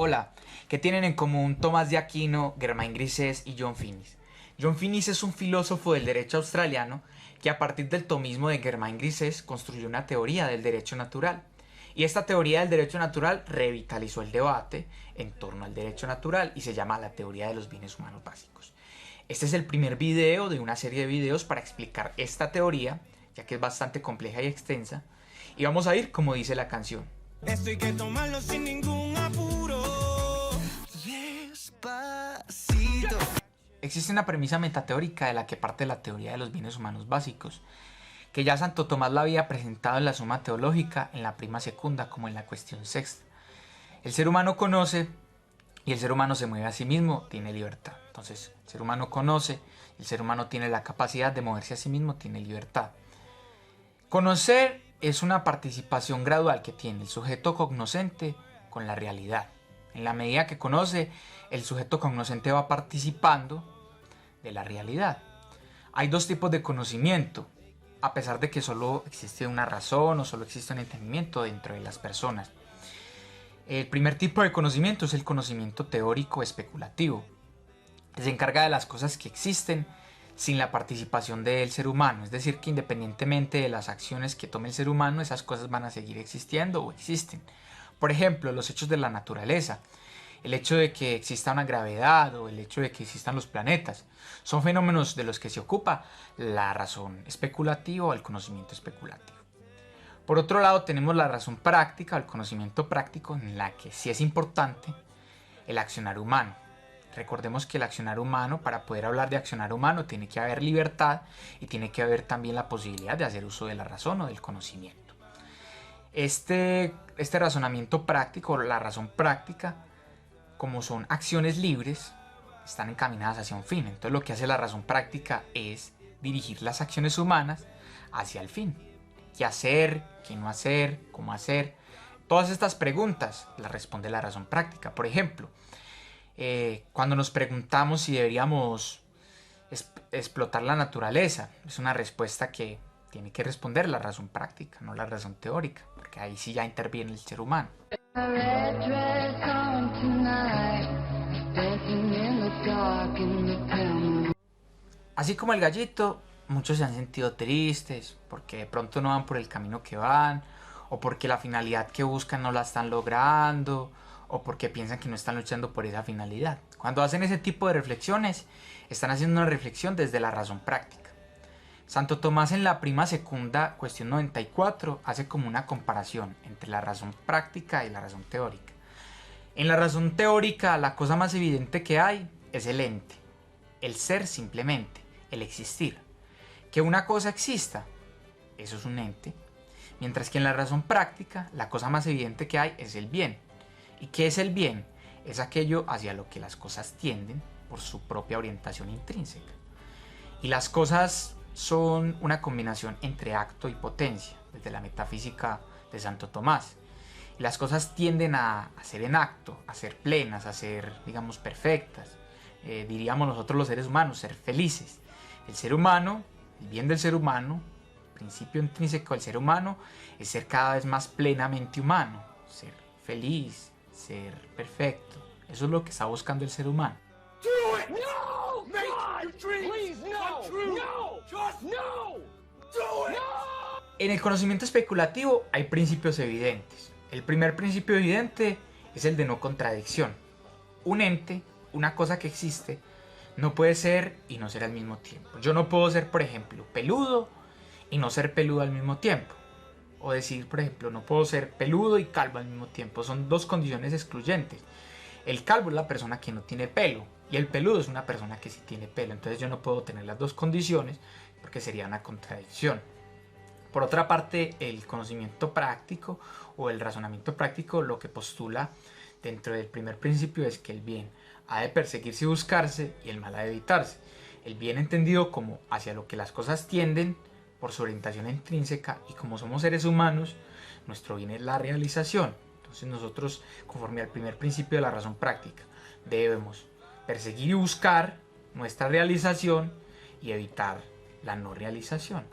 Hola, ¿qué tienen en común Tomás de Aquino, Germain Grisez y John Finnis? John Finnis es un filósofo del derecho australiano que a partir del tomismo de Germain Grisez construyó una teoría del derecho natural. Y esta teoría del derecho natural revitalizó el debate en torno al derecho natural y se llama la teoría de los bienes humanos básicos. Este es el primer video de una serie de videos para explicar esta teoría, ya que es bastante compleja y extensa, y vamos a ir como dice la canción. Esto hay que tomarlo sin ningún apuro. Despacito. Existe una premisa metateórica de la que parte la teoría de los bienes humanos básicos, que ya Santo Tomás la había presentado en la Suma Teológica, en la Prima Secunda, como en la cuestión sexta. El ser humano conoce y el ser humano se mueve a sí mismo, tiene libertad. Entonces, el ser humano conoce, el ser humano tiene la capacidad de moverse a sí mismo, tiene libertad. Conocer es una participación gradual que tiene el sujeto cognoscente con la realidad. En la medida que conoce, el sujeto cognoscente va participando de la realidad. Hay dos tipos de conocimiento, a pesar de que solo existe una razón o solo existe un entendimiento dentro de las personas. El primer tipo de conocimiento es el conocimiento teórico especulativo, que se encarga de las cosas que existen sin la participación del ser humano, es decir, que independientemente de las acciones que tome el ser humano, esas cosas van a seguir existiendo o existen. Por ejemplo, los hechos de la naturaleza, el hecho de que exista una gravedad o el hecho de que existan los planetas, son fenómenos de los que se ocupa la razón especulativa o el conocimiento especulativo. Por otro lado, tenemos la razón práctica o el conocimiento práctico, en la que sí es importante el accionar humano. Recordemos que el accionar humano, para poder hablar de accionar humano, tiene que haber libertad y tiene que haber también la posibilidad de hacer uso de la razón o del conocimiento. Este razonamiento práctico, la razón práctica, como son acciones libres, están encaminadas hacia un fin. Entonces lo que hace la razón práctica es dirigir las acciones humanas hacia el fin. ¿Qué hacer? ¿Qué no hacer? ¿Cómo hacer? Todas estas preguntas las responde la razón práctica. Por ejemplo, cuando nos preguntamos si deberíamos explotar la naturaleza, es una respuesta que tiene que responder la razón práctica, no la razón teórica, porque ahí sí ya interviene el ser humano. Así como el gallito, muchos se han sentido tristes porque de pronto no van por el camino que van, o porque la finalidad que buscan no la están logrando, o porque piensan que no están luchando por esa finalidad. Cuando hacen ese tipo de reflexiones, están haciendo una reflexión desde la razón práctica. Santo Tomás en la Prima Secunda, cuestión 94, hace como una comparación entre la razón práctica y la razón teórica. En la razón teórica, la cosa más evidente que hay es el ente, el ser simplemente, el existir. Que una cosa exista, eso es un ente. Mientras que en la razón práctica, la cosa más evidente que hay es el bien. ¿Y qué es el bien? Es aquello hacia lo que las cosas tienden por su propia orientación intrínseca. Y las cosas son una combinación entre acto y potencia, desde la metafísica de Santo Tomás. Y las cosas tienden a ser en acto, a ser plenas, a ser, digamos, perfectas. Diríamos nosotros los seres humanos, ser felices. El ser humano, el bien del ser humano, el principio intrínseco del ser humano, es ser cada vez más plenamente humano, ser feliz, ser perfecto. Eso es lo que está buscando el ser humano. Do it! No! Make your dreams please, no! Come true! No! Just no! Do it! No! En el conocimiento especulativo hay principios evidentes. El primer principio evidente es el de no contradicción. Un ente, una cosa que existe, no puede ser y no ser al mismo tiempo. Yo no puedo ser, por ejemplo, peludo y no ser peludo al mismo tiempo. O decir, por ejemplo, no puedo ser peludo y calvo al mismo tiempo. Son dos condiciones excluyentes. El calvo es la persona que no tiene pelo y el peludo es una persona que sí tiene pelo. Entonces yo no puedo tener las dos condiciones porque sería una contradicción. Por otra parte, el conocimiento práctico o el razonamiento práctico lo que postula dentro del primer principio es que el bien ha de perseguirse y buscarse y el mal ha de evitarse. El bien entendido como hacia lo que las cosas tienden por su orientación intrínseca, y como somos seres humanos, nuestro bien es la realización. Entonces nosotros, conforme al primer principio de la razón práctica, debemos perseguir y buscar nuestra realización y evitar la no realización.